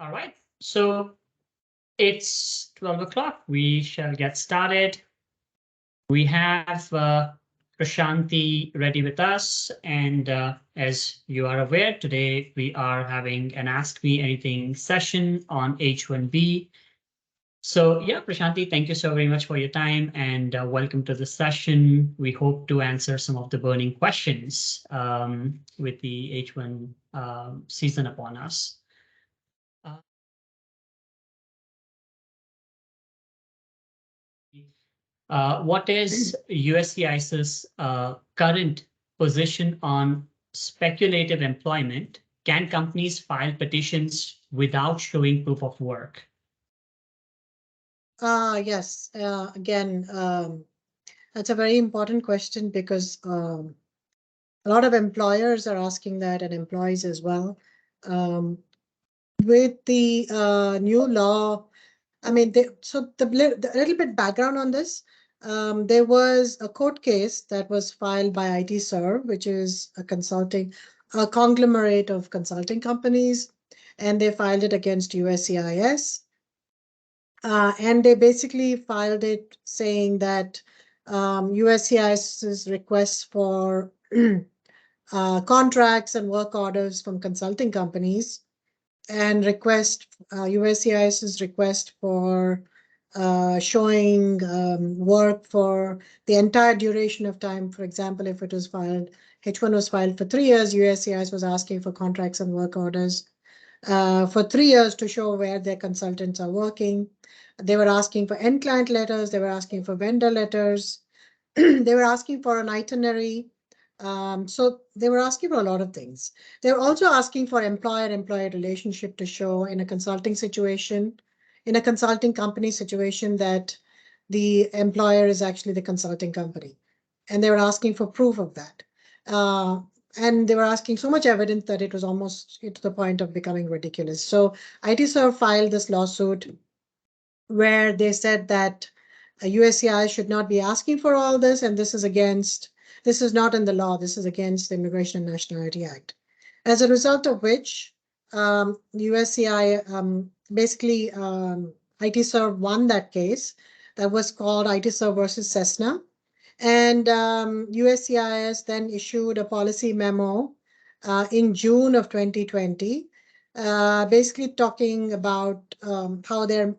All right, so it's 12 o'clock. We shall get started. We have Prashanthi ready with us. And as you are aware, today we are having an Ask Me Anything session on H1-B. So yeah, Prashanthi, thank you so very much for your time and welcome to the session. We hope to answer some of the burning questions with the H1 season upon us. What is USCIS's current position on speculative employment? Can companies file petitions without showing proof of work? Yes, again, that's a very important question because a lot of employers are asking that and employees as well. With the new law, I mean, a little bit background on this. There was a court case that was filed by IT-Serve, which is a conglomerate of consulting companies, and they filed it against USCIS. And they basically filed it saying that USCIS's requests for contracts and work orders from consulting companies and USCIS's request for showing work for the entire duration of time. For example, if it was filed, H1 was filed for 3 years, USCIS was asking for contracts and work orders for 3 years to show where their consultants are working. They were asking for end client letters. They were asking for vendor letters. They were asking for an itinerary. So they were asking for a lot of things. They were also asking for employer-employee relationship to show in a consulting situation, in a consulting company situation, that the employer is actually the consulting company. And they were asking for proof of that. And they were asking so much evidence that it was almost to the point of becoming ridiculous. So IT-Serve filed this lawsuit where they said that USCIS should not be asking for all this, and this is not in the law, this is against the Immigration and Nationality Act. As a result of which, USCIS, basically IT-Serve won that case that was called IT-Serve versus Cessna. And USCIS then issued a policy memo in June of 2020, basically talking about how their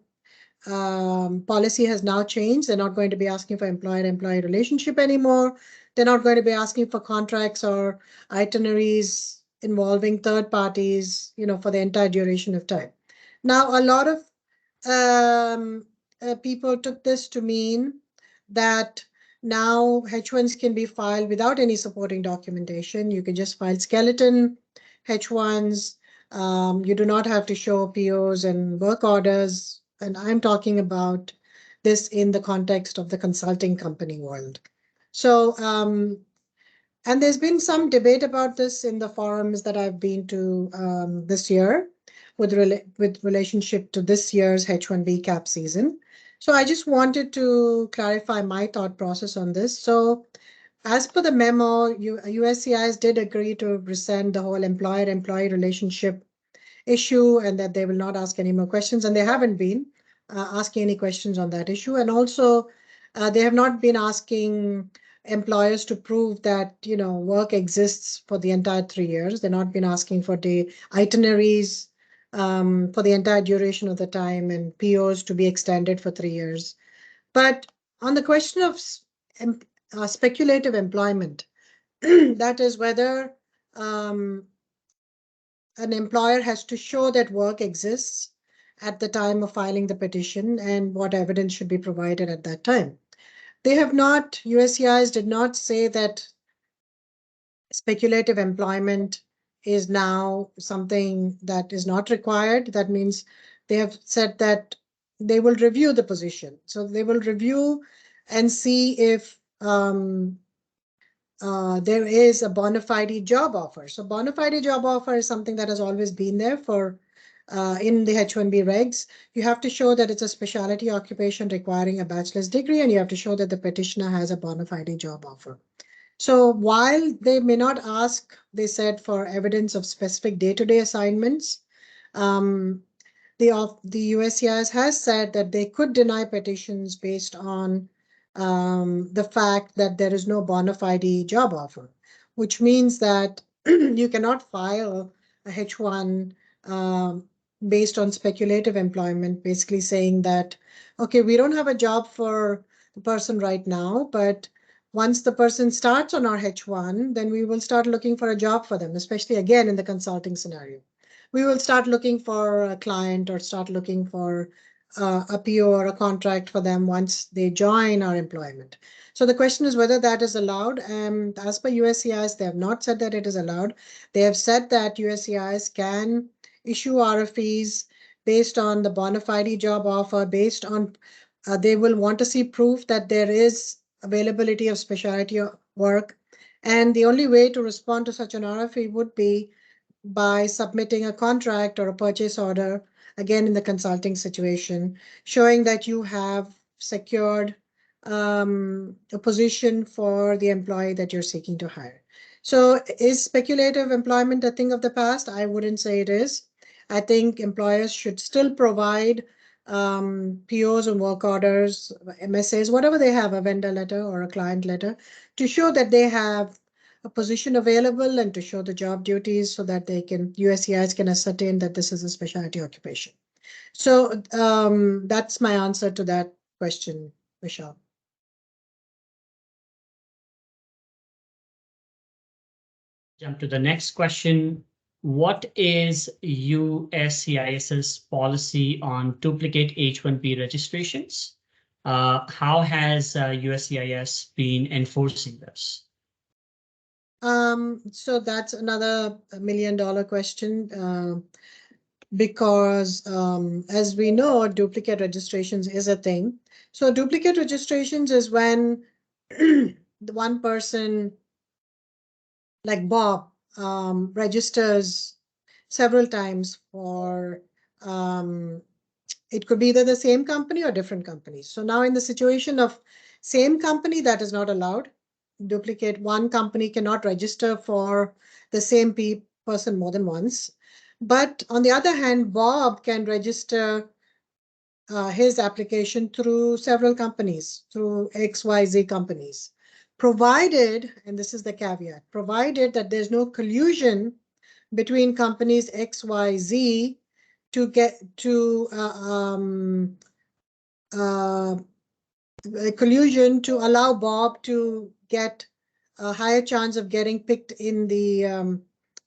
policy has now changed. They're not going to be asking for employer-employee relationship anymore. They're not going to be asking for contracts or itineraries involving third parties, for the entire duration of time. Now, a lot of people took this to mean that now H1s can be filed without any supporting documentation. You can just file skeleton H1s. You do not have to show POs and work orders. And I'm talking about this in the context of the consulting company world. So, and there's been some debate about this in the forums that I've been to this year with relationship to this year's H1-B cap season. So I just wanted to clarify my thought process on this. So as per the memo, USCIS did agree to rescind the whole employer-employee relationship issue and that they will not ask any more questions, and they haven't been asking any questions on that issue. And also, they have not been asking employers to prove that work exists for the entire 3 years. They've not been asking for the itineraries for the entire duration of the time and POs to be extended for 3 years. But on the question of speculative employment, that is whether an employer has to show that work exists at the time of filing the petition and what evidence should be provided at that time. They have not, USCIS did not say that speculative employment is now something that is not required. That means they have said that they will review the position. So they will review and see if there is a bona fide job offer. So bona fide job offer is something that has always been there for in the H1B regs. You have to show that it's a specialty occupation requiring a bachelor's degree, and you have to show that the petitioner has a bona fide job offer. So while they may not ask, they said, for evidence of specific day-to-day assignments, the USCIS has said that they could deny petitions based on the fact that there is no bona fide job offer, which means that you cannot file a H1 based on speculative employment, basically saying that, okay, we don't have a job for the person right now, but once the person starts on our H1, then we will start looking for a job for them, especially again in the consulting scenario. We will start looking for a client or start looking for a PO or a contract for them once they join our employment. So the question is whether that is allowed. As per USCIS, they have not said that it is allowed. They have said that USCIS can issue RFEs based on the bona fide job offer, based on they will want to see proof that there is availability of specialty work. And the only way to respond to such an RFE would be by submitting a contract or a purchase order, again in the consulting situation, showing that you have secured a position for the employee that you're seeking to hire. So is speculative employment a thing of the past? I wouldn't say it is. I think employers should still provide POs and work orders, MSAs, whatever they have, a vendor letter or a client letter, to show that they have a position available and to show the job duties so that they can, USCIS can ascertain that this is a specialty occupation. So that's my answer to that question, Michelle. Jump to the next question. What is USCIS's policy on duplicate H1B registrations? How has USCIS been enforcing this? So that's another $1 million question, because as we know, duplicate registrations is a thing. So duplicate registrations is when the one person like Bob registers several times for it could be either the same company or different companies. So now in the situation of same company, that is not allowed. Duplicate, one company cannot register for the same person more than once. But on the other hand, Bob can register his application through several companies, through XYZ companies, provided, and this is the caveat, provided that there's no collusion between companies XYZ to get to a collusion to allow Bob to get a higher chance of getting picked in the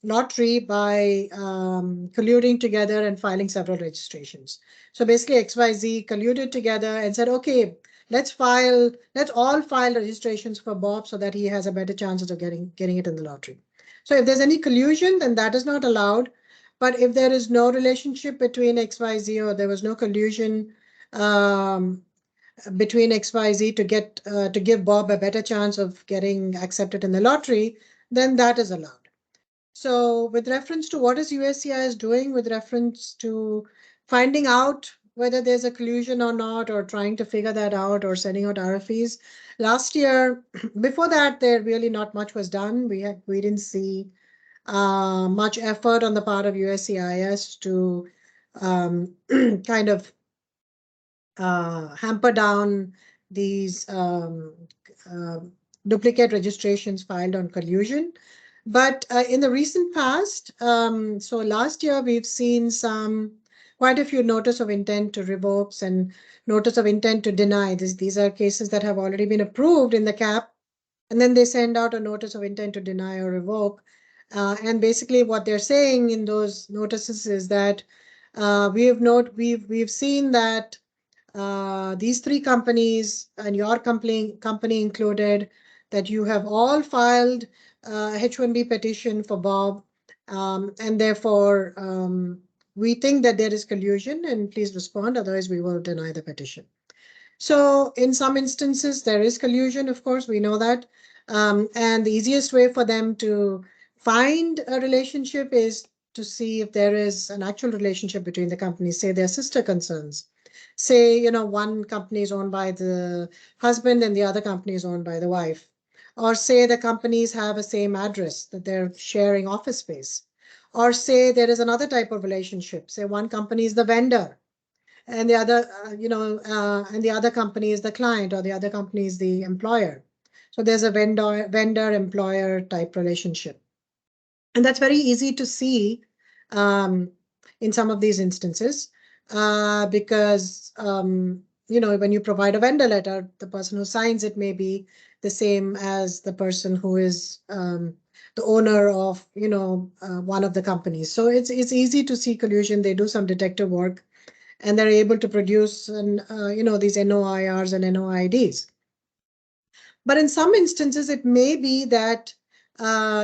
lottery by colluding together and filing several registrations. So basically XYZ colluded together and said, okay, let's all file registrations for Bob so that he has a better chances of getting it in the lottery. So if there's any collusion, then that is not allowed. But if there is no relationship between XYZ or there was no collusion between XYZ to give Bob a better chance of getting accepted in the lottery, then that is allowed. So with reference to what is USCIS doing with reference to finding out whether there's a collusion or not, or trying to figure that out, or sending out RFEs. Last year, before that, there really not much was done. We didn't see much effort on the part of USCIS to kind of hamper down these duplicate registrations filed on collusion. But in the recent past, so last year, we've seen quite a few notice of intent to revoke and notice of intent to deny. These are cases that have already been approved in the CAP, and then they send out a notice of intent to deny or revoke. And basically what they're saying in those notices is that we've seen that these three companies, and your company included, that you have all filed H1B petition for Bob, and therefore we think that there is collusion, and please respond, otherwise we will deny the petition. So in some instances there is collusion, of course, we know that, and the easiest way for them to find a relationship is to see if there is an actual relationship between the companies, say they're sister concerns. Say, one company is owned by the husband and the other company is owned by the wife. Or say the companies have a same address, that they're sharing office space. Or say there is another type of relationship. Say one company is the vendor, and the other, and the other company is the client, or the other company is the employer. So there's a vendor-employer type relationship. And that's very easy to see in some of these instances because, when you provide a vendor letter, the person who signs it may be the same as the person who is the owner of, one of the companies. So it's easy to see collusion. They do some detective work, and they're able to produce, these NOIRs and NOIDs. But in some instances, it may be that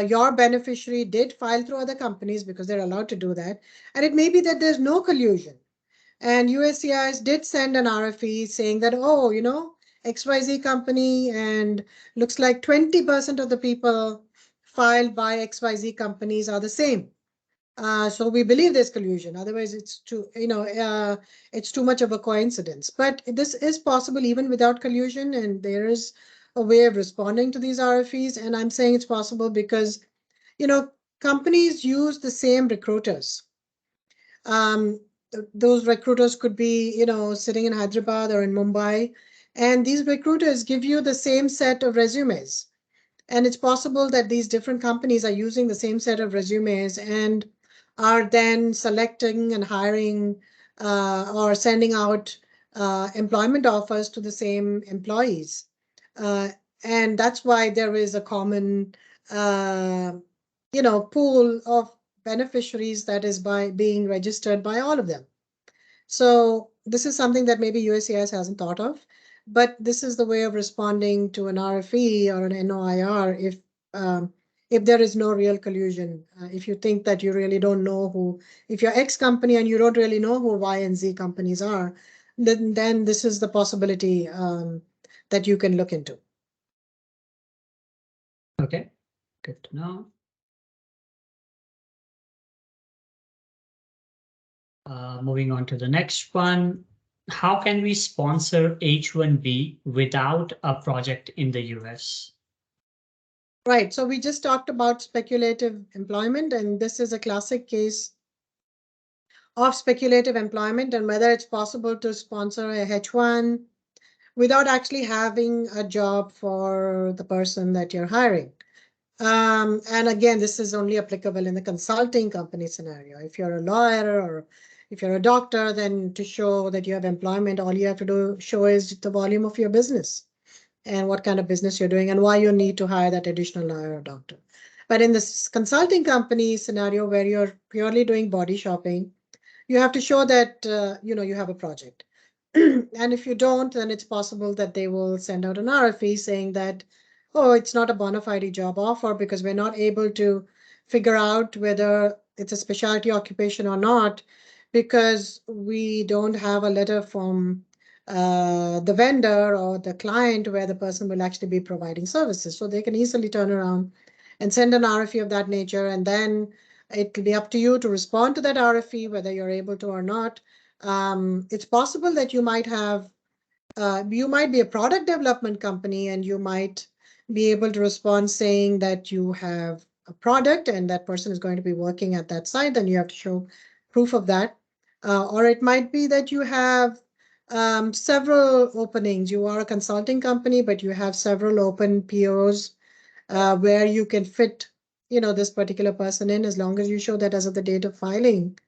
your beneficiary did file through other companies because they're allowed to do that. And it may be that there's no collusion. And USCIS did send an RFE saying that, oh, XYZ company, and looks like 20% of the people filed by XYZ companies are the same. So we believe there's collusion. Otherwise, it's too much of a coincidence. But this is possible even without collusion, and there is a way of responding to these RFEs. And I'm saying it's possible because, companies use the same recruiters. Those recruiters could be, sitting in Hyderabad or in Mumbai, and these recruiters give you the same set of resumes. And it's possible that these different companies are using the same set of resumes and are then selecting and hiring or sending out employment offers to the same employees. And that's why there is a common, pool of beneficiaries that is being registered by all of them. So this is something that maybe USCIS hasn't thought of, but this is the way of responding to an RFE or an NOIR if there is no real collusion. If you think that you really don't know if you're X company and you don't really know who Y and Z companies are, then this is the possibility that you can look into. Okay, good to know. Moving on to the next one. How can we sponsor H1-B without a project in the US? Right. So we just talked about speculative employment, and this is a classic case of speculative employment and whether it's possible to sponsor a H1 without actually having a job for the person that you're hiring. And again, this is only applicable in the consulting company scenario. If you're a lawyer or if you're a doctor, then to show that you have employment, all you have to show is the volume of your business and what kind of business you're doing and why you need to hire that additional lawyer or doctor. But in this consulting company scenario where you're purely doing body shopping, you have to show that you have a project. And if you don't, then it's possible that they will send out an RFE saying that, oh, it's not a bona fide job offer because we're not able to figure out whether it's a specialty occupation or not because we don't have a letter from the vendor or the client where the person will actually be providing services. So they can easily turn around and send an RFE of that nature, and then it will be up to you to respond to that RFE, whether you're able to or not. It's possible that you might be a product development company and you might be able to respond saying that you have a product and that person is going to be working at that site, then you have to show proof of that. Or it might be that you have several openings. You are a consulting company, but you have several open POs where you can fit, this particular person in, as long as you show that as of the date of filing,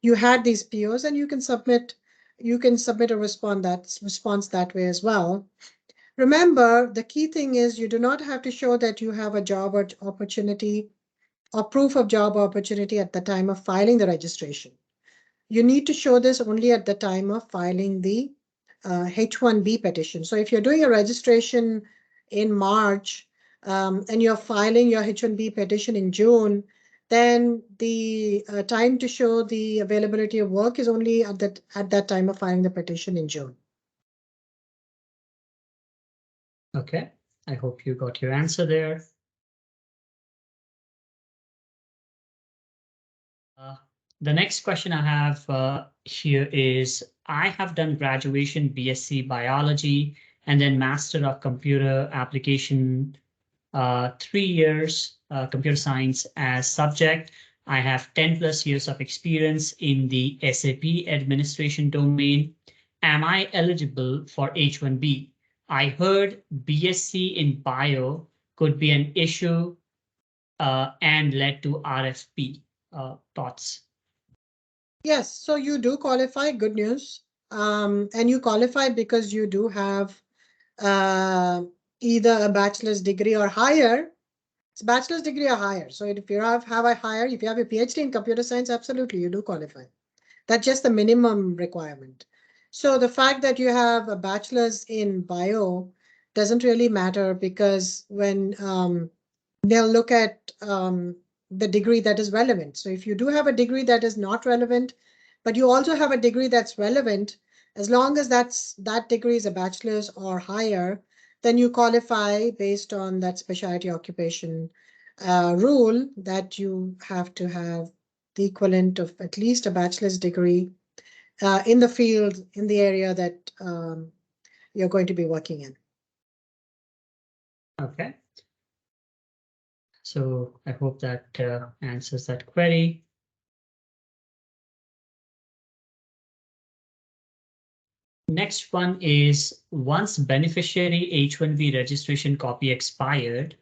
you had these POs, and you can submit a response that way as well. Remember, the key thing is you do not have to show that you have a job or opportunity or proof of job opportunity at the time of filing the registration. You need to show this only at the time of filing the H1-B petition. So if you're doing a registration in March and you're filing your H1-B petition in June, then the time to show the availability of work is only at that time of filing the petition in June. Okay, I hope you got your answer there. The next question I have here is, I have done graduation BSc Biology and then Master of Computer Application 3 years, computer science as subject. I have 10 plus years of experience in the SAP administration domain. Am I eligible for H1B? I heard BSc in bio could be an issue and led to RFP. Thoughts? Yes, so you do qualify, good news. And you qualify because you do have either a bachelor's degree or higher. It's bachelor's degree or higher. So if you have a higher, if you have a PhD in computer science, absolutely, you do qualify. That's just the minimum requirement. So the fact that you have a bachelor's in bio doesn't really matter, because when they'll look at the degree that is relevant. So if you do have a degree that is not relevant, but you also have a degree that's relevant, as long as that degree is a bachelor's or higher, then you qualify based on that specialty occupation rule that you have to have the equivalent of at least a bachelor's degree in the field, in the area that you're going to be working in. Okay. So I hope that answers that query. Next one is, once beneficiary H1B registration copy expired,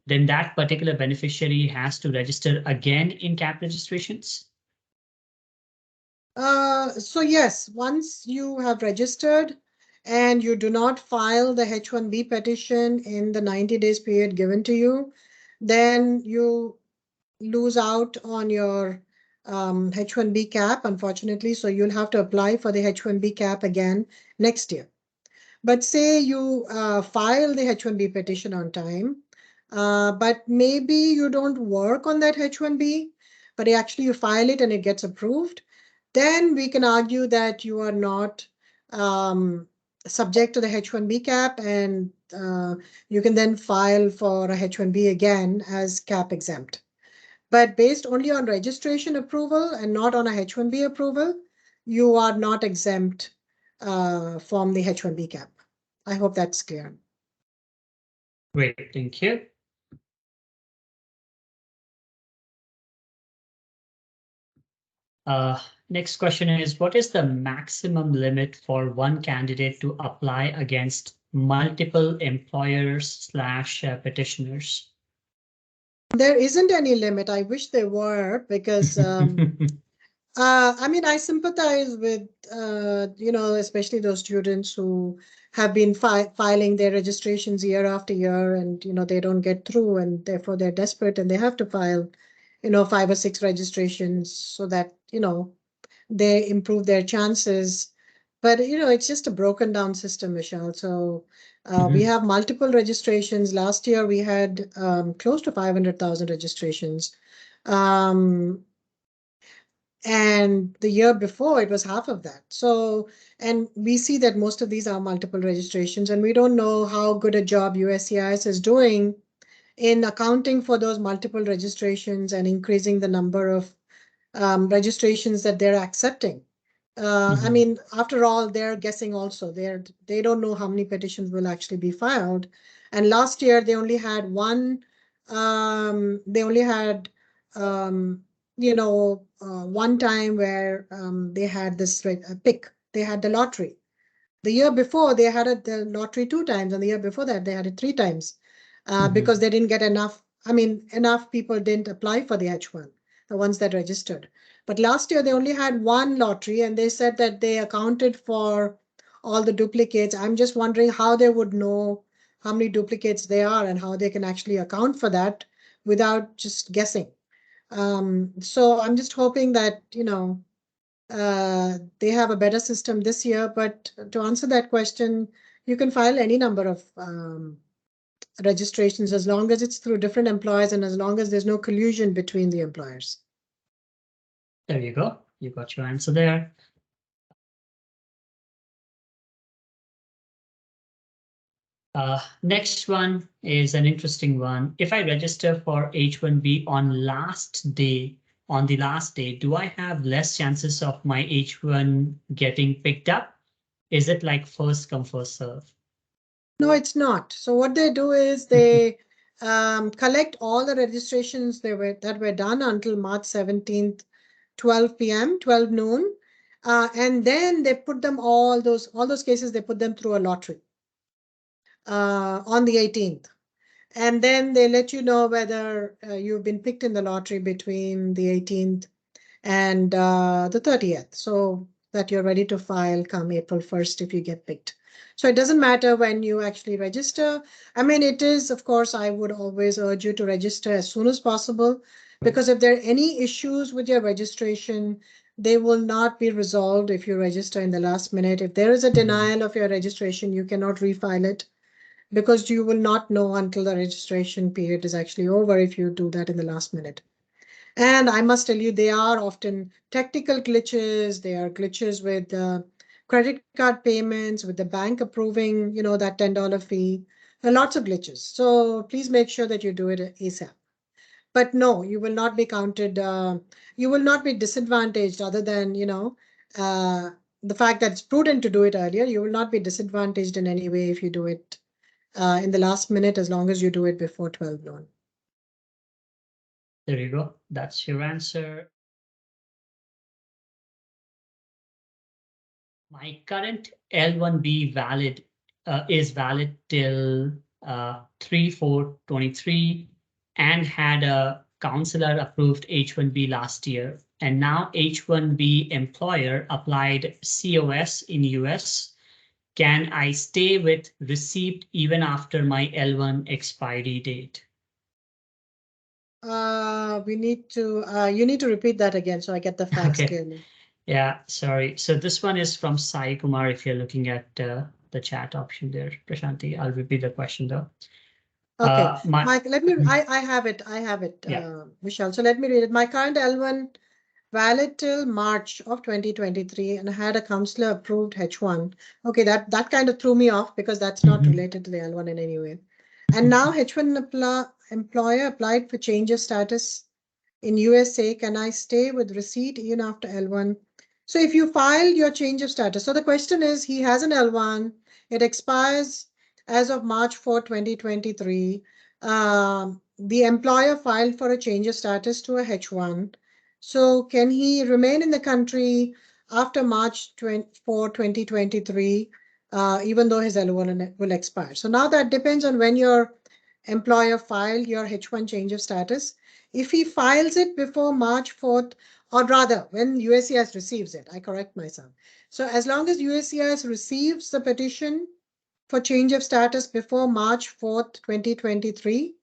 then that particular beneficiary has to register again in CAP registrations? So yes, once you have registered and you do not file the H1B petition in the 90 days period given to you, then you lose out on your H1B cap, unfortunately. So you'll have to apply for the H1B cap again next year. But say you file the H1B petition on time, but maybe you don't work on that H1B, but actually you file it and it gets approved, then we can argue that you are not subject to the H1B cap, and you can then file for a H1B again as cap exempt. But based only on registration approval and not on a H1B approval, you are not exempt from the H1B cap. I hope that's clear. Great, thank you. Next question is, what is the maximum limit for one candidate to apply against multiple employers / petitioners? There isn't any limit. I wish there were, because I mean, I sympathize with, especially those students who have been filing their registrations year after year, and, they don't get through, and therefore they're desperate and they have to file, 5 or 6 registrations so that, they improve their chances. But, it's just a broken down system, Michelle. So we have multiple registrations. Last year, we had close to 500,000 registrations. And the year before, it was half of that. So, and we see that most of these are multiple registrations, and we don't know how good a job USCIS is doing in accounting for those multiple registrations and increasing the number of registrations that they're accepting. I mean, after all, they're guessing also. They don't know how many petitions will actually be filed. And last year, they only had one. One time where they had this pick. They had the lottery. The year before, they had the lottery 2 times, and the year before that, they had it 3 times because they didn't get enough. I mean, enough people didn't apply for the H1, the ones that registered. But last year, they only had 1 lottery, and they said that they accounted for all the duplicates. I'm just wondering how they would know how many duplicates there are and how they can actually account for that without just guessing. So I'm just hoping that, they have a better system this year. But to answer that question, you can file any number of registrations as long as it's through different employers and as long as there's no collusion between the employers. There you go. You got your answer there. Next one is an interesting one. If I register for H1B on the last day, do I have less chances of my H1 getting picked up? Is it like first come, first serve? No, it's not. So what they do is they collect all the registrations that were done until March 17th, 12 p.m., 12 noon. And then they put them all those cases, they put them through a lottery on the 18th. And then they let you know whether you've been picked in the lottery between the 18th and the 30th. So that you're ready to file come April 1st if you get picked. So it doesn't matter when you actually register. I mean, it is, of course, I would always urge you to register as soon as possible, because if there are any issues with your registration, they will not be resolved if you register in the last minute. If there is a denial of your registration, you cannot refile it, because you will not know until the registration period is actually over if you do that in the last minute. And I must tell you, they are often technical glitches. They are glitches with credit card payments, with the bank approving, that $10 fee. There are lots of glitches. So please make sure that you do it ASAP. But no, you will not be counted. You will not be disadvantaged other than, the fact that it's prudent to do it earlier. You will not be disadvantaged in any way if you do it in the last minute, as long as you do it before 12 noon. There you go. That's your answer. My current L1B is valid till 3/4/23 and had a consular approved H1B last year. And now H1B employer applied COS in US. Can I stay with receipt even after my L1 expiry date? You need to repeat that again so I get the facts Okay. clearly. Yeah, sorry. So this one is from Sai Kumar. If you're looking at the chat option there, Prashanthi, I'll repeat the question though. Okay, Mike, let me, I have it, Yeah. Michelle. So let me read it. My current L1 valid till March of 2023 and I had a counselor approved H1. Okay, that kind of threw me off because that's not related to the L1 in any way. And now H1 employer applied for change of status in USA. Can I stay with receipt even after L1? So if you file your change of status, so the question is, he has an L1, it expires as of March 4, 2023. The employer filed for a change of status to a H1. So can he remain in the country after March 4, 2023, even though his L1 will expire? So now that depends on when your employer filed your H1 change of status. If he files it before March 4th, or rather when USCIS receives it, I correct myself. So as long as USCIS receives the petition for change of status before March 4th, 2023,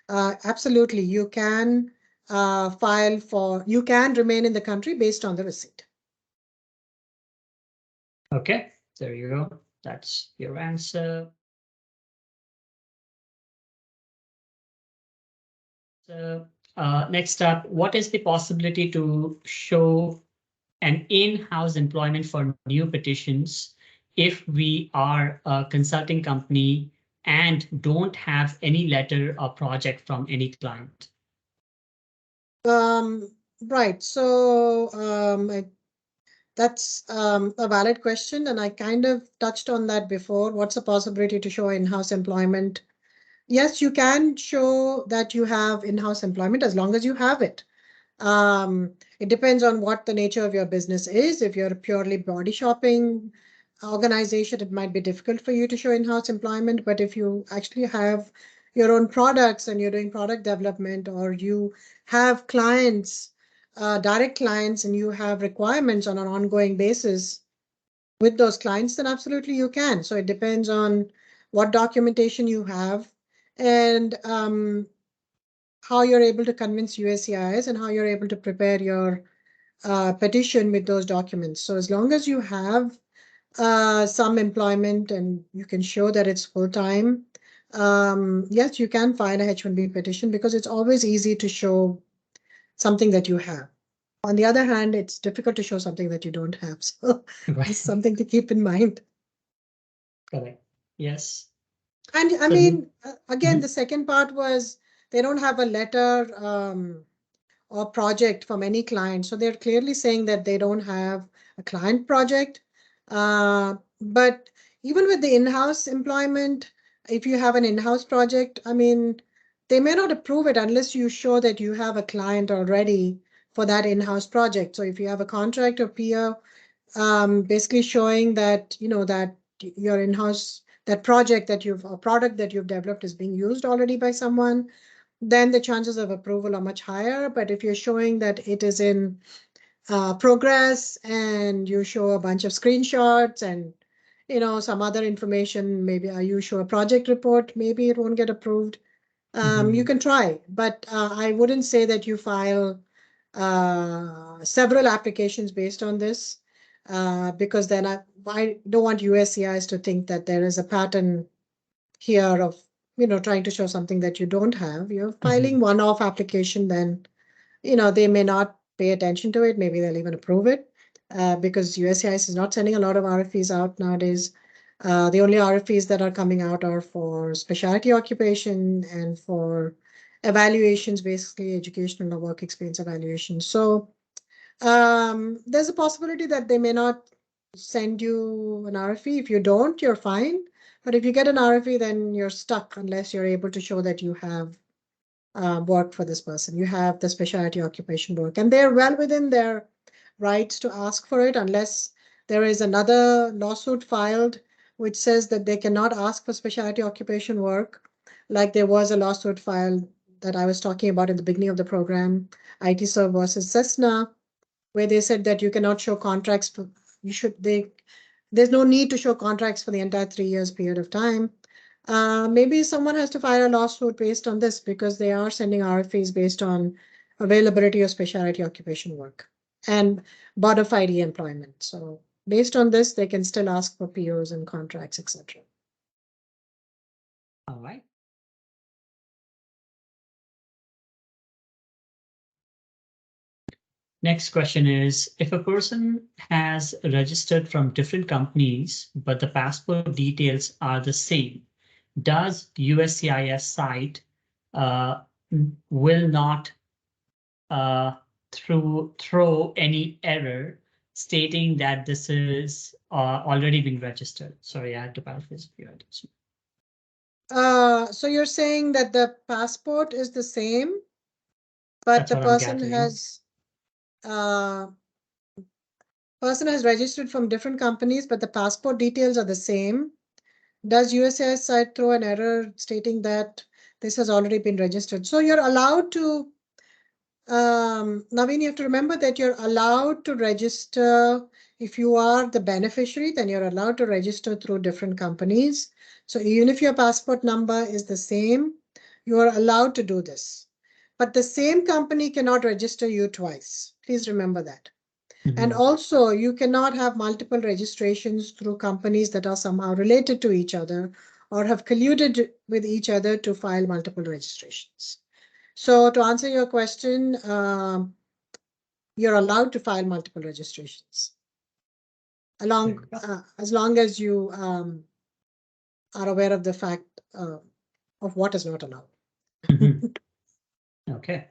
absolutely, you can you can remain in the country based on the receipt. Okay, there you go. That's your answer. So next up, what is the possibility to show an in-house employment for new petitions if we are a consulting company and don't have any letter or project from any client? Right. So that's a valid question, and I kind of touched on that before. What's the possibility to show in-house employment? Yes, you can show that you have in-house employment as long as you have it. It depends on what the nature of your business is. If you're a purely body shopping organization, it might be difficult for you to show in-house employment. But if you actually have your own products and you're doing product development, or you have clients, direct clients, and you have requirements on an ongoing basis with those clients, then absolutely you can. So it depends on what documentation you have and how you're able to convince USCIS and how you're able to prepare your petition with those documents. So as long as you have some employment and you can show that it's full-time, yes, you can file a H1B petition because it's always easy to show something that you have. On the other hand, it's difficult to show something that you don't have. So it's something to keep in mind. Correct. Yes. And I mean, again, the second part was they don't have a letter or project from any client. So they're clearly saying that they don't have a client project. But even with the in-house employment, if you have an in-house project, I mean, they may not approve it unless you show that you have a client already for that in-house project. So if you have a contract or PO, basically showing that, that your in-house, that project that you've, or product that you've developed is being used already by someone, then the chances of approval are much higher. But if you're showing that it is in progress and you show a bunch of screenshots and some other information, maybe you show a project report, maybe it won't get approved. You can try, but I wouldn't say that you file several applications based on this, because then I don't want USCIS to think that there is a pattern here of trying to show something that you don't have. You're filing one-off application, then they may not pay attention to it. Maybe they'll even approve it, because USCIS is not sending a lot of RFPs out nowadays. The only RFPs that are coming out are for specialty occupation and for evaluations, basically educational or work experience evaluations. So there's a possibility that they may not send you an RFP. If you don't, you're fine. But if you get an RFP, then you're stuck unless you're able to show that you have worked for this person. You have the specialty occupation work, and they're well within their rights to ask for it unless there is another lawsuit filed which says that they cannot ask for specialty occupation work. Like there was a lawsuit filed that I was talking about in the beginning of the program, IT Serve versus Cessna, where they said that you cannot show contracts for, there's no need to show contracts for the entire 3 years period of time. Maybe someone has to file a lawsuit based on this because they are sending RFPs based on availability of specialty occupation work and bona fide employment. So based on this, they can still ask for POs and contracts, etc. All right. Next question is, if a person has registered from different companies, but the passport details are the same, does USCIS site will not throw any error stating that this is already been registered? Sorry, I had to paraphrase a few items. So you're saying that the passport is the same, but That's the what I'm person gathering. has registered from different companies, but the passport details are the same. Does USCIS site throw an error stating that this has already been registered? So you're allowed to, Naveen, you have to remember that you're allowed to register. If you are the beneficiary, then you're allowed to register through different companies. So even if your passport number is the same, you are allowed to do this. But the same company cannot register you twice. Please remember that. And also, you cannot have multiple registrations through companies that are somehow related to each other or have colluded with each other to file multiple registrations. So to answer your question, you're allowed to file multiple registrations as long as you are aware of the fact of what is not allowed. Okay.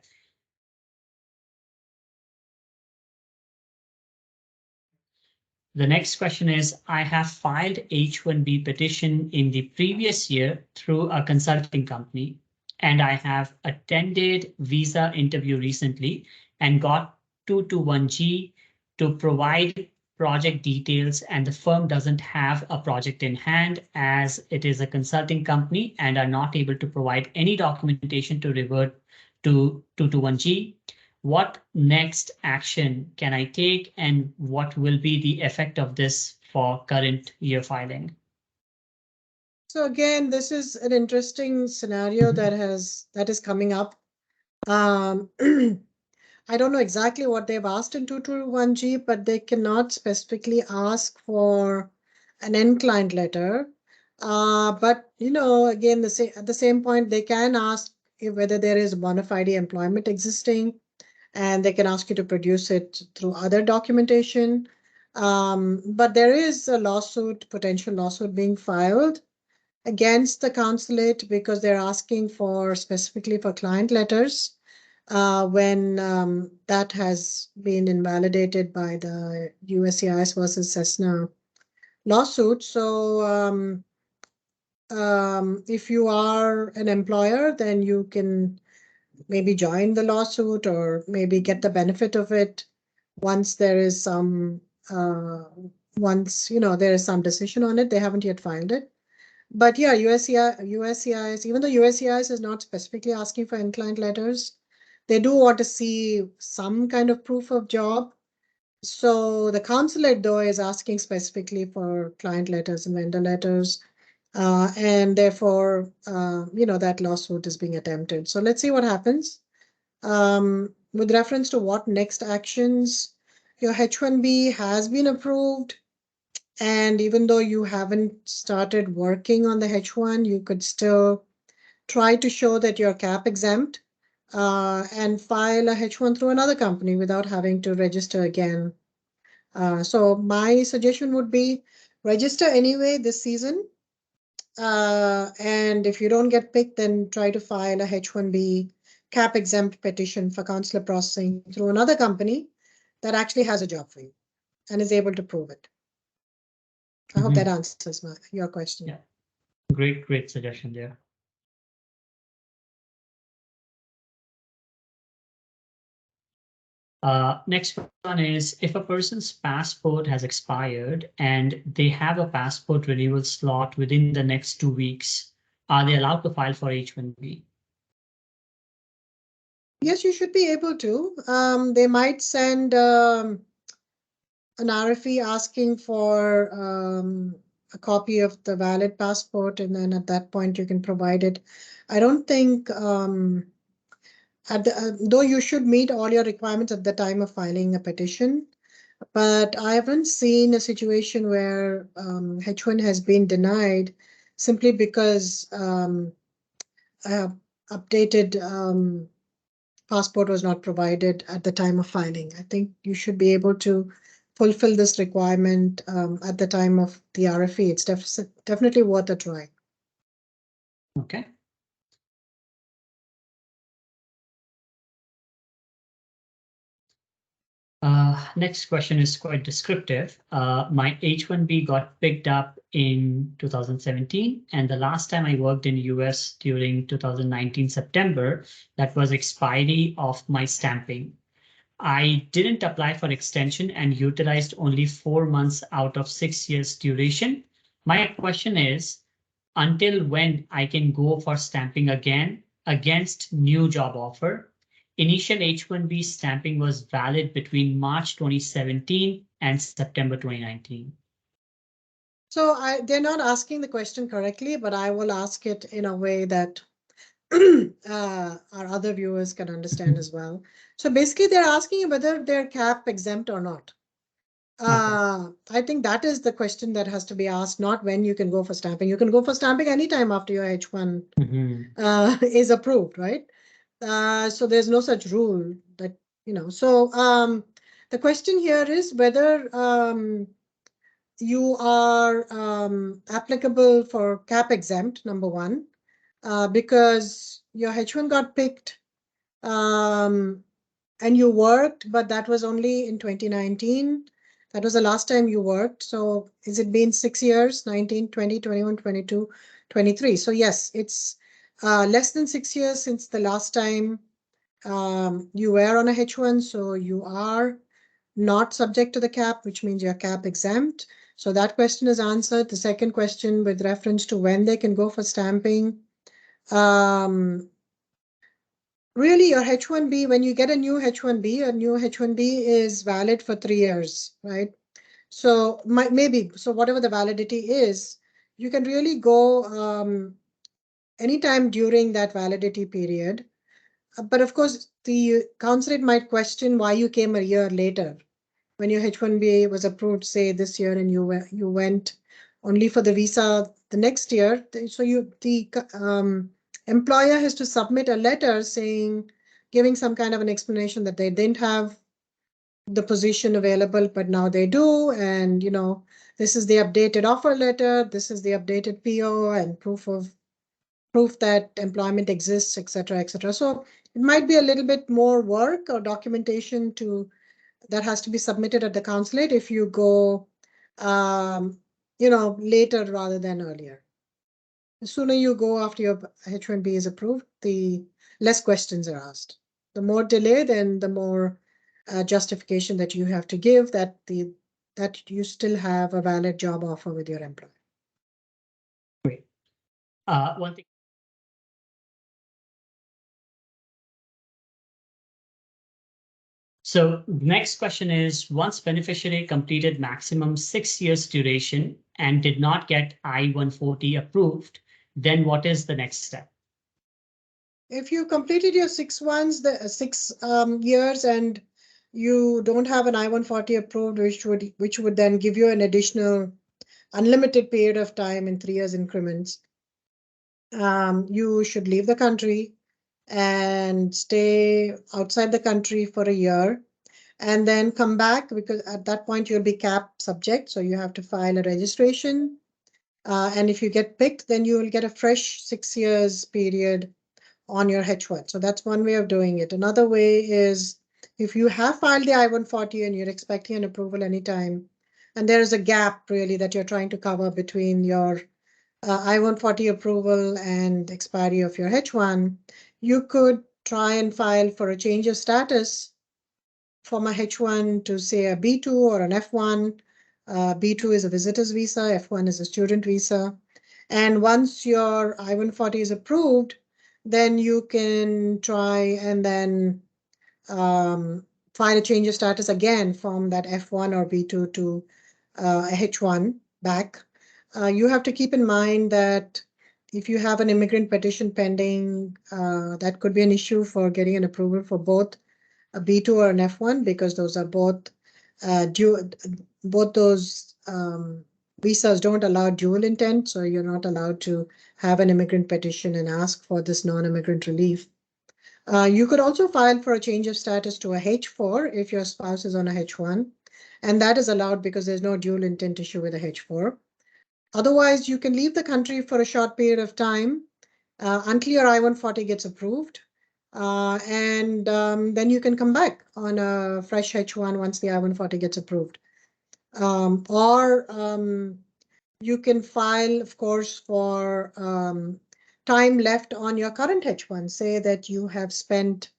The next question is, I have filed H1-B petition in the previous year through a consulting company, and I have attended visa interview recently and got 221G to provide project details, and the firm doesn't have a project in hand as it is a consulting company and are not able to provide any documentation to revert to 221G. What next action can I take, and what will be the effect of this for current year filing? So again, this is an interesting scenario that is coming up. I don't know exactly what they've asked in 221G, but they cannot specifically ask for an end client letter. But again, at the same point, they can ask whether there is bona fide employment existing, and they can ask you to produce it through other documentation. But there is a potential lawsuit being filed against the consulate because they're asking specifically for client letters when that has been invalidated by the USCIS versus Cessna lawsuit. So if you are an employer, then you can maybe join the lawsuit or maybe get the benefit of it once there is some once there is some decision on it. They haven't yet filed it. But yeah, USCIS, even though USCIS is not specifically asking for end-client letters, they do want to see some kind of proof of job. So the consulate, though, is asking specifically for client letters and vendor letters. And therefore, that lawsuit is being attempted. So let's see what happens. With reference to what next actions, your H1B has been approved. And even though you haven't started working on the H1, you could still try to show that you're cap exempt and file a H1 through another company without having to register again. So my suggestion would be register anyway this season. And if you don't get picked, then try to file a H1B cap exempt petition for consular processing through another company that actually has a job for you and is able to prove it. I hope that answers your question. Yeah, great suggestion there. Next one is, if a person's passport has expired and they have a passport renewal slot within the next 2 weeks, are they allowed to file for H1B? Yes, you should be able to. They might send an RFE asking for a copy of the valid passport, and then at that point you can provide it. I don't think, though you should meet all your requirements at the time of filing a petition, but I haven't seen a situation where H1 has been denied simply because updated passport was not provided at the time of filing. I think you should be able to fulfill this requirement at the time of the RFE. It's definitely worth a try. Okay. Next question is quite descriptive. My H1B got picked up in 2017, and the last time I worked in US during 2019 September, that was expiry of my stamping. I didn't apply for extension and utilized only 4 months out of 6 years duration. My question is, until when I can go for stamping again against new job offer? Initial H1B stamping was valid between March 2017 and September 2019. So they're not asking the question correctly, but I will ask it in a way that our other viewers can understand as well. So basically, they're asking whether they're cap exempt or not. I think that is the question that has to be asked, not when you can go for stamping. You can go for stamping anytime after your H1 is approved, right? So there's no such rule that, So the question here is whether you are applicable for cap exempt, number one, because your H1 got picked and you worked, but that was only in 2019. That was the last time you worked. So has it been 6 years, 19, 20, 21, 22, 23? So yes, it's less than 6 years since the last time you were on a H1. So you are not subject to the cap, which means you're cap exempt. So that question is answered. The second question with reference to when they can go for stamping. Really, your H1B, when you get a new H1B is valid for 3 years, right? So so whatever the validity is, you can really go anytime during that validity period. But of course, the consulate might question why you came a year later when your H1B was approved, say this year, and you went only for the visa the next year. So the employer has to submit a letter giving some kind of an explanation that they didn't have the position available, but now they do. And, this is the updated offer letter. This is the updated PO and proof that employment exists, et cetera, et cetera. So it might be a little bit more work or documentation that has to be submitted at the consulate if you go, later rather than earlier. The sooner you go after your H1B is approved, the less questions are asked. The more delay, then the more justification that you have to give that you still have a valid job offer with your employer. Great. One thing. So next question is, once beneficiary completed maximum 6 years duration and did not get I-140 approved, then what is the next step? If you completed your 6 years and you don't have an I-140 approved, which would then give you an additional unlimited period of time in 3 years increments, you should leave the country and stay outside the country for a year and then come back, because at that point you'll be cap subject. So you have to file a registration. And if you get picked, then you will get a fresh 6 years period on your H1. So that's one way of doing it. Another way is if you have filed the I-140 and you're expecting an approval anytime, and there is a gap really that you're trying to cover between your I-140 approval and expiry of your H1, you could try and file for a change of status from a H1 to say a B2 or an F1. B2 is a visitor's visa, F1 is a student visa. And once your I-140 is approved, then you can try and then file a change of status again from that F1 or B2 to H1 back. You have to keep in mind that if you have an immigrant petition pending, that could be an issue for getting an approval for both a B2 or an F1, because those are both both those visas don't allow dual intent. So you're not allowed to have an immigrant petition and ask for this non-immigrant relief. You could also file for a change of status to a H4 if your spouse is on a H1, and that is allowed because there's no dual intent issue with a H4. Otherwise, you can leave the country for a short period of time until your I-140 gets approved, and then you can come back on a fresh H1 once the I-140 gets approved. Or you can file, of course, for time left on your current H1. Say that you have spent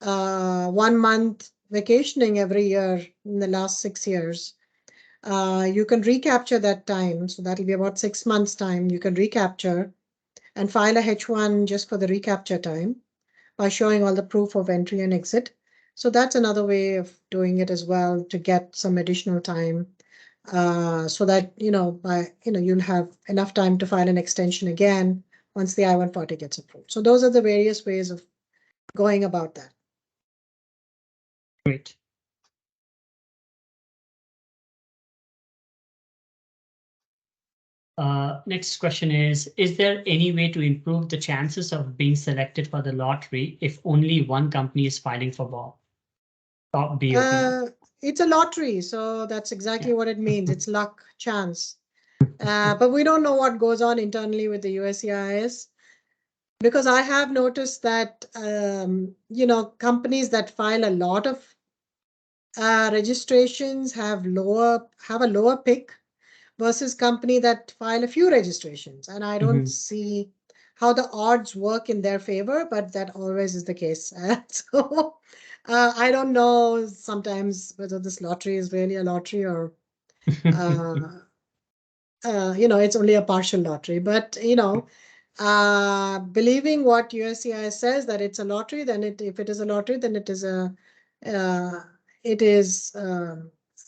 1 month vacationing every year in the last 6 years. You can recapture that time. So that'll be about 6 months time. You can recapture and file a H1 just for the recapture time by showing all the proof of entry and exit. So that's another way of doing it as well, to get some additional time, so that, you'll have enough time to file an extension again once the I-140 gets approved. So those are the various ways of going about that. Great. Next question is there any way to improve the chances of being selected for the lottery if only one company is filing for BOP? It's a lottery, so that's exactly what it means. It's luck, chance. But we don't know what goes on internally with the USCIS, because I have noticed that, companies that file a lot of registrations have a lower pick versus company that file a few registrations. And I don't see how the odds work in their favor, but that always is the case. So I don't know sometimes whether this lottery is really a lottery or, it's only a partial lottery. But, believing what USCIS says that it's a lottery, then if it is a lottery, then it is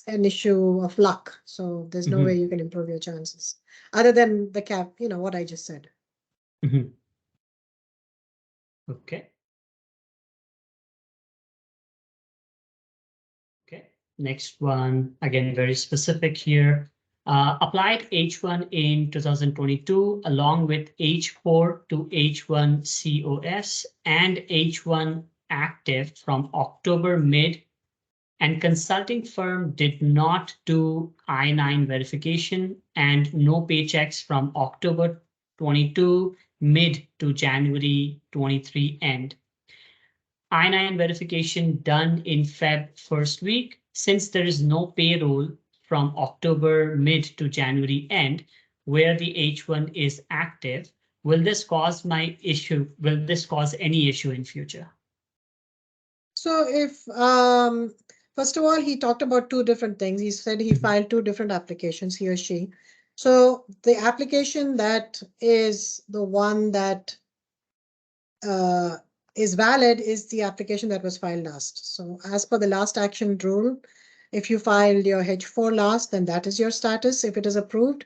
an issue of luck. So there's no way you can improve your chances other than the cap, what I just said. Okay. Okay. Next one, again, very specific here. Applied H1 in 2022 along with H4 to H1 COS and H1 active from October mid, and consulting firm did not do I-9 verification and no paychecks from October 22 mid to January 23 end. I-9 verification done in Feb first week. Since there is no payroll from October mid to January end, where the H1 is active, will this cause my issue? Will this cause any issue in future? So if, first of all, he talked about two different things. He said he filed two different applications, he or she. So the application that is the one that is valid is the application that was filed last. So as per the last action rule, if you filed your H4 last, then that is your status if it is approved.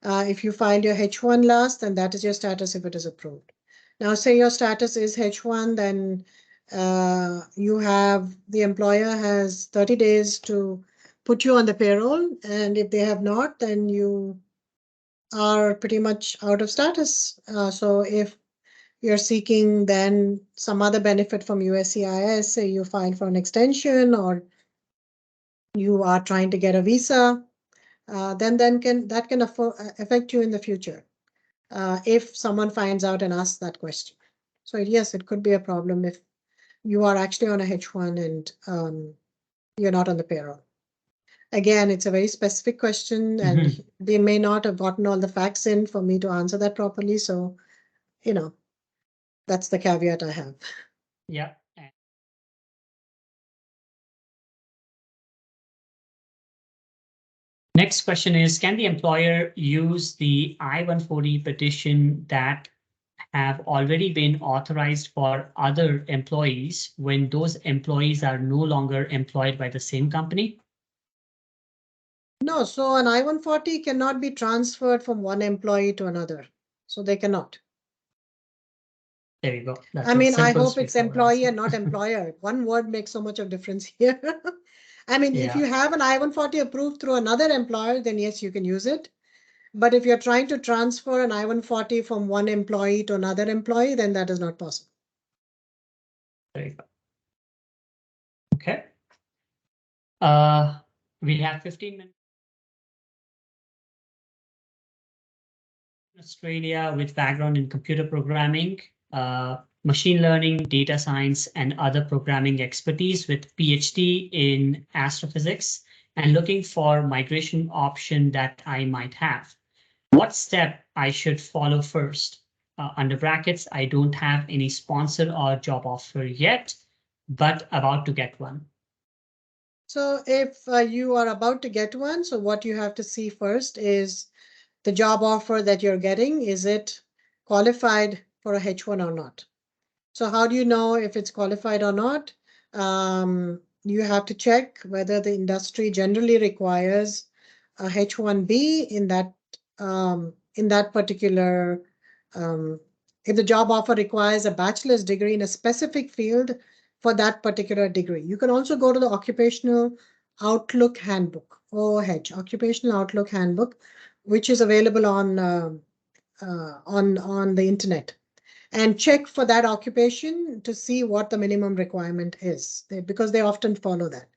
If you filed your H1 last, then that is your status if it is approved. Now, say your status is H1, then you have, the employer has 30 days to put you on the payroll. And if they have not, then you are pretty much out of status. So if you're seeking then some other benefit from USCIS, say you file for an extension or you are trying to get a visa, then that can affect you in the future if someone finds out and asks that question. So yes, it could be a problem if you are actually on a H1 and you're not on the payroll. Again, it's a very specific question and they may not have gotten all the facts in for me to answer that properly. So, that's the caveat I have. Yeah. Next question is, can the employer use the I-140 petition that have already been authorized for other employees when those employees are no longer employed by the same company? No, so an I-140 cannot be transferred from one employee to another. So they cannot. There you go. I mean, I hope it's employee and not employer. One word makes so much of difference here. I mean, if you have an I-140 approved through another employer, then yes, you can use it. But if you're trying to transfer an I-140 from one employee to another employee, then that is not possible. There you go. Okay. We have 15 minutes. Australia with background in computer programming, machine learning, data science, and other programming expertise with PhD in astrophysics, and looking for migration option that I might have. What step I should follow first? Under brackets, I don't have any sponsor or job offer yet, but about to get one. So if you are about to get one, so what you have to see first is the job offer that you're getting, is it qualified for a H1 or not? So how do you know if it's qualified or not? You have to check whether the industry generally requires a H1-B in that particular, if the job offer requires a bachelor's degree in a specific field for that particular degree. You can also go to the Occupational Outlook Handbook, OOH, Occupational Outlook Handbook, which is available on the internet, and check for that occupation to see what the minimum requirement is, because they often follow that.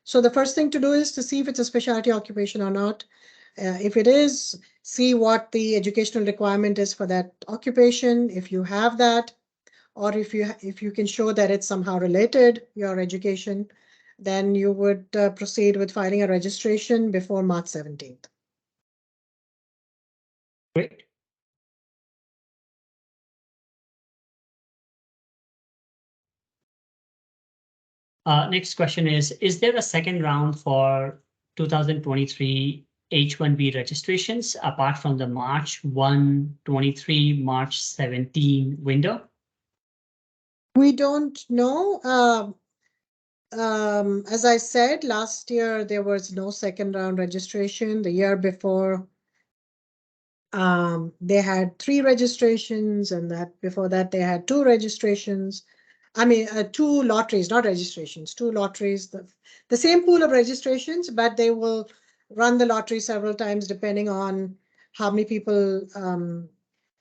So the first thing to do is to see if it's a specialty occupation or not. If it is, see what the educational requirement is for that occupation, if you have that, or if you can show that it's somehow related, your education, then you would proceed with filing a registration before March 17th. Great. Next question is there a second round for 2023 H1B registrations apart from the March 1, 23, March 17 window? We don't know. As I said, last year there was no second round registration. The year before, they had 3 registrations, and that before that they had 2 registrations. I mean, 2 lotteries, not registrations, 2 lotteries. The same pool of registrations, but they will run the lottery several times depending on how many people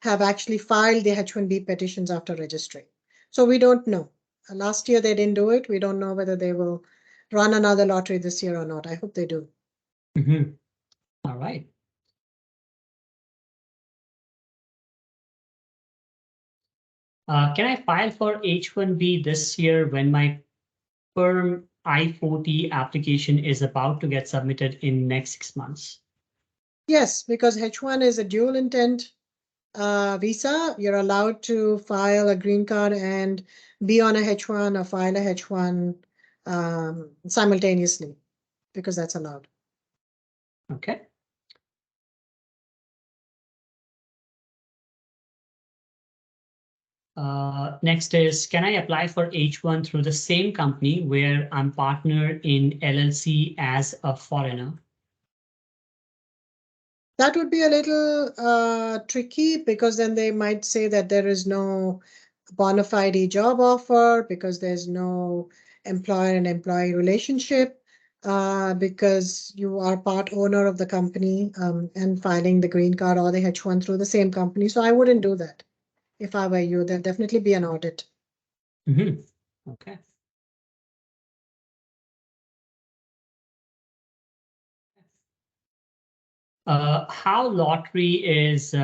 have actually filed the H1B petitions after registering. So we don't know. Last year they didn't do it. We don't know whether they will run another lottery this year or not. I hope they do. All right. Can I file for H1B this year when my firm I-40 application is about to get submitted in next 6 months? Yes, because H1 is a dual intent visa, you're allowed to file a green card and be on a H1 or file a H1 simultaneously, because that's allowed. Okay. Next is, can I apply for H1 through the same company where I'm partnered in LLC as a foreigner? That would be a little tricky, because then they might say that there is no bona fide job offer because there's no employer and employee relationship, because you are part owner of the company and filing the green card or the H1 through the same company. So I wouldn't do that. If I were you, there'll definitely be an audit. Okay. How lottery is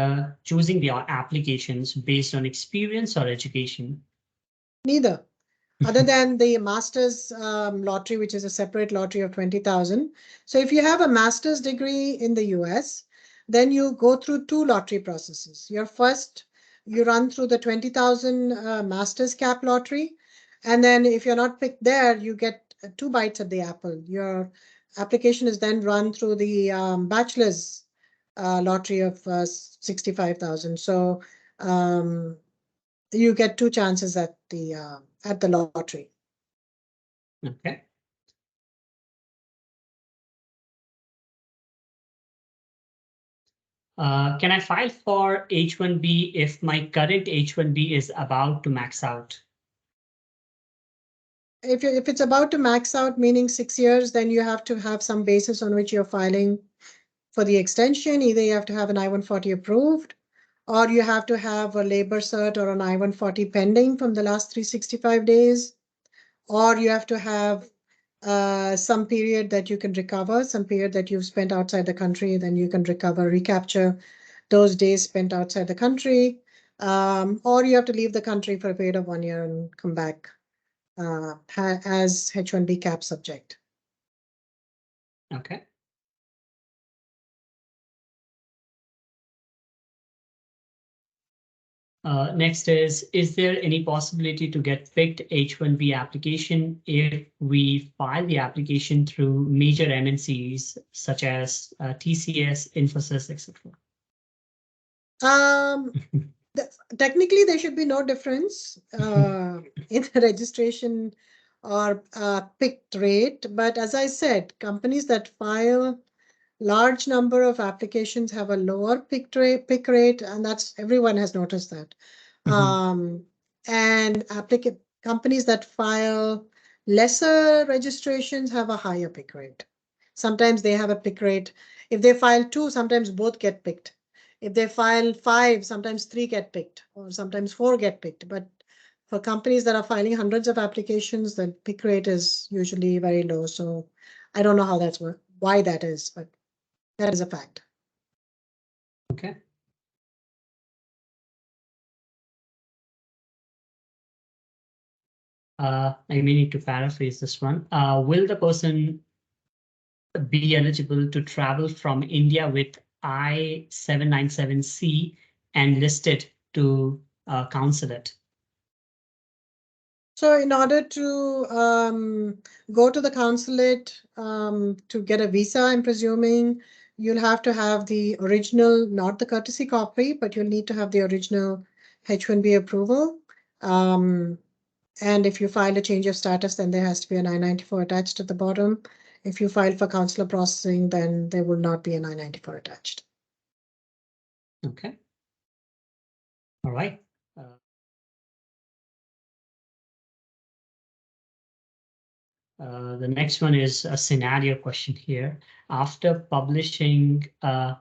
choosing the applications based on experience or education? Neither. Other than the master's lottery, which is a separate lottery of 20,000. So if you have a master's degree in the US, then you go through two lottery processes. Your first, you run through the 20,000 master's cap lottery. And then if you're not picked there, you get two bites at the apple. Your application is then run through the bachelor's lottery of 65,000. So you get two chances at the lottery. Okay. Can I file for H1B if my current H1B is about to max out? If it's about to max out, meaning 6 years, then you have to have some basis on which you're filing for the extension. Either you have to have an I-140 approved, or you have to have a labor cert or an I-140 pending from the last 365 days, or you have to have some period that you can recover, some period that you've spent outside the country, then you can recover, recapture those days spent outside the country, or you have to leave the country for a period of 1 year and come back as H1B cap subject. Okay. Next is there any possibility to get picked H1B application if we file the application through major MNCs such as TCS, Infosys, etc.? Technically, there should be no difference in the registration or picked rate. But as I said, companies that file large number of applications have a lower pick rate, and that's everyone has noticed that. And companies that file lesser registrations have a higher pick rate. Sometimes they have a pick rate. If they file 2, sometimes both get picked. If they file 5, sometimes 3 get picked, or sometimes 4 get picked. But for companies that are filing hundreds of applications, the pick rate is usually very low. So I don't know how that's why that is, but that is a fact. Okay. I may need to paraphrase this one. Will the person be eligible to travel from India with I-797C and listed to consulate? So in order to go to the consulate to get a visa, I'm presuming you'll have to have the original, not the courtesy copy, but you'll need to have the original H1B approval. And if you file a change of status, then there has to be an I-94 attached at the bottom. If you file for consular processing, then there will not be an I-94 attached. Okay. All right. The next one is a scenario question here. After publishing the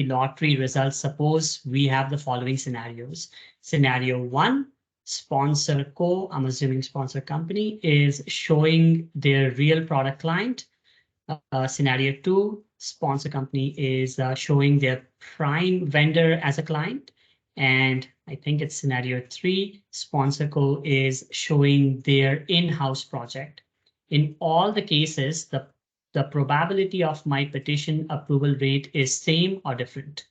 lottery results, suppose we have the following scenarios. Scenario 1, sponsor co, I'm assuming sponsor company, is showing their real product client. Scenario 2, sponsor company is showing their prime vendor as a client. And I think it's scenario 3, sponsor co is showing their in-house project. In all the cases, the probability of my petition approval rate is same or different?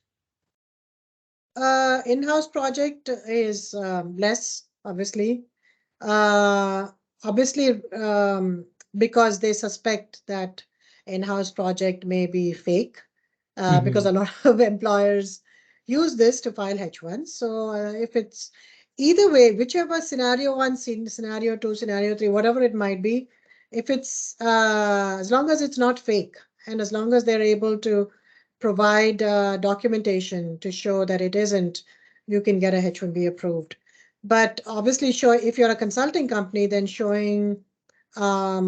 In-house project is less, obviously. Uh, obviously, because they suspect that in-house project may be fake, because a lot of employers use this to file H1. So if it's either way, whichever scenario one, scenario two, scenario three, whatever it might be, if it's as long as it's not fake and as long as they're able to provide documentation to show that it isn't, you can get a H1B approved. But obviously, if you're a consulting company, then showing, I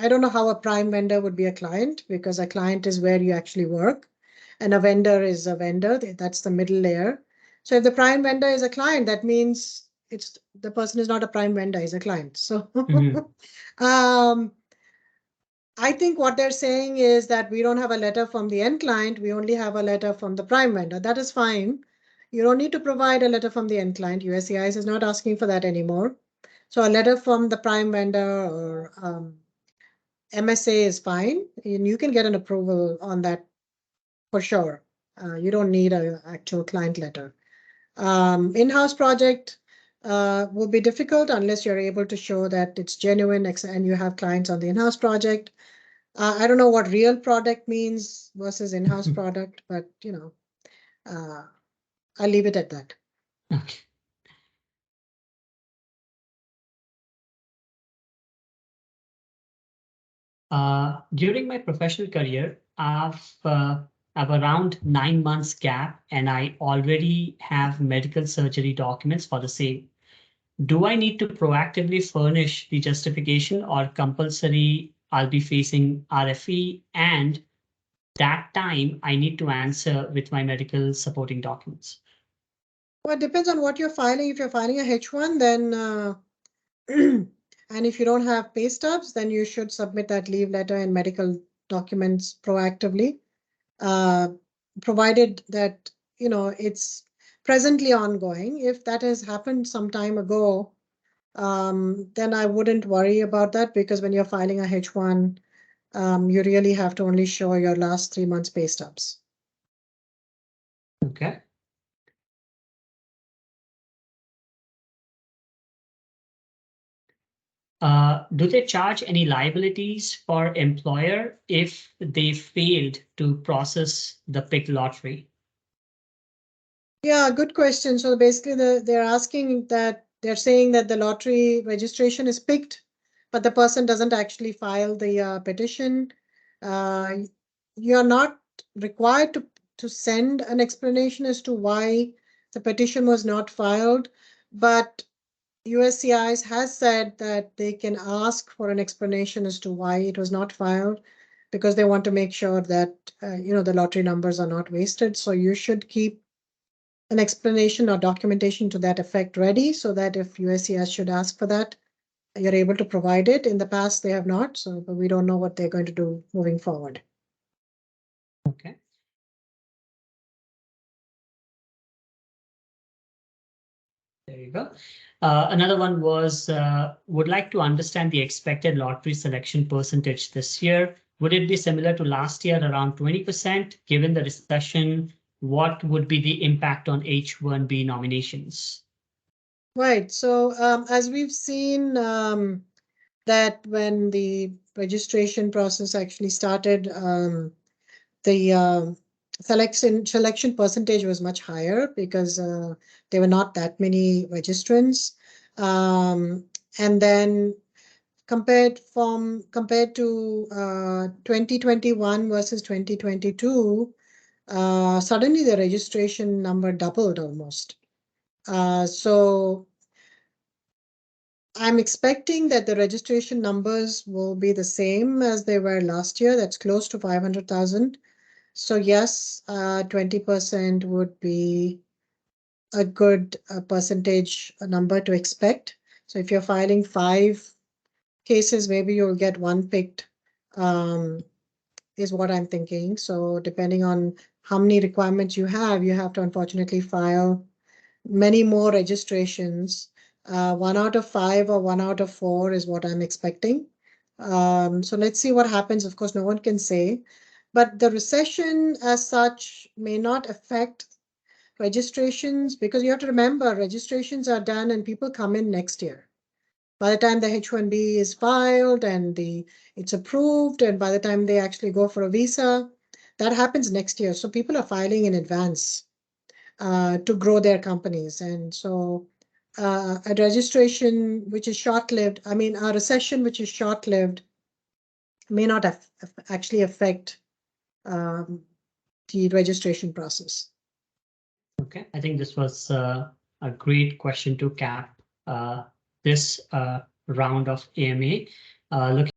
don't know how a prime vendor would be a client, because a client is where you actually work and a vendor is a vendor. That's the middle layer. So if the prime vendor is a client, that means the person is not a prime vendor, he's a client. So I think what they're saying is that we don't have a letter from the end client, we only have a letter from the prime vendor. That is fine. You don't need to provide a letter from the end client. USCIS is not asking for that anymore. So a letter from the prime vendor or MSA is fine, and you can get an approval on that for sure. You don't need an actual client letter. In-house project will be difficult unless you're able to show that it's genuine and you have clients on the in-house project. I don't know what real product means versus in-house product, but I'll leave it at that. Okay. During my professional career, I've around 9 months gap, and I already have medical surgery documents for the same. Do I need to proactively furnish the justification, or compulsory I'll be facing RFE, and that time I need to answer with my medical supporting documents? Well, it depends on what you're filing. If you're filing a H1, then and if you don't have pay stubs, then you should submit that leave letter and medical documents proactively, provided that it's presently ongoing. If that has happened some time ago, then I wouldn't worry about that, because when you're filing a H1, you really have to only show your last 3 months pay stubs. Okay. Do they charge any liabilities for employer if they failed to process the pick lottery? Yeah, good question. So basically, they're saying that the lottery registration is picked, but the person doesn't actually file the petition. You're not required to send an explanation as to why the petition was not filed, but USCIS has said that they can ask for an explanation as to why it was not filed, because they want to make sure that the lottery numbers are not wasted. So you should keep an explanation or documentation to that effect ready, so that if USCIS should ask for that, you're able to provide it. In the past, they have not, but we don't know what they're going to do moving forward. Okay. There you go. Another one was, would like to understand the expected lottery selection percentage this year. Would it be similar to last year, around 20%? Given the recession, what would be the impact on H1B nominations? Right. So as we've seen, that when the registration process actually started, the selection percentage was much higher, because there were not that many registrants. And then compared to 2021 versus 2022, suddenly the registration number doubled almost. So I'm expecting that the registration numbers will be the same as they were last year. That's close to 500,000. So yes, 20% would be a good percentage number to expect. So if you're filing 5 cases, maybe you'll get 1 picked, is what I'm thinking. So depending on how many requirements you have to unfortunately file many more registrations. 1 out of 5 or 1 out of 4 is what I'm expecting. So let's see what happens. Of course, no one can say, but the recession as such may not affect registrations, because you have to remember registrations are done and people come in next year. By the time the H1-B is filed and it's approved, and by the time they actually go for a visa, that happens next year. So people are filing in advance to grow their companies. And so a registration which is short-lived, I mean, a recession which is short-lived may not actually affect the registration process. Okay, I think this was a great question to cap this round of AMA. Looking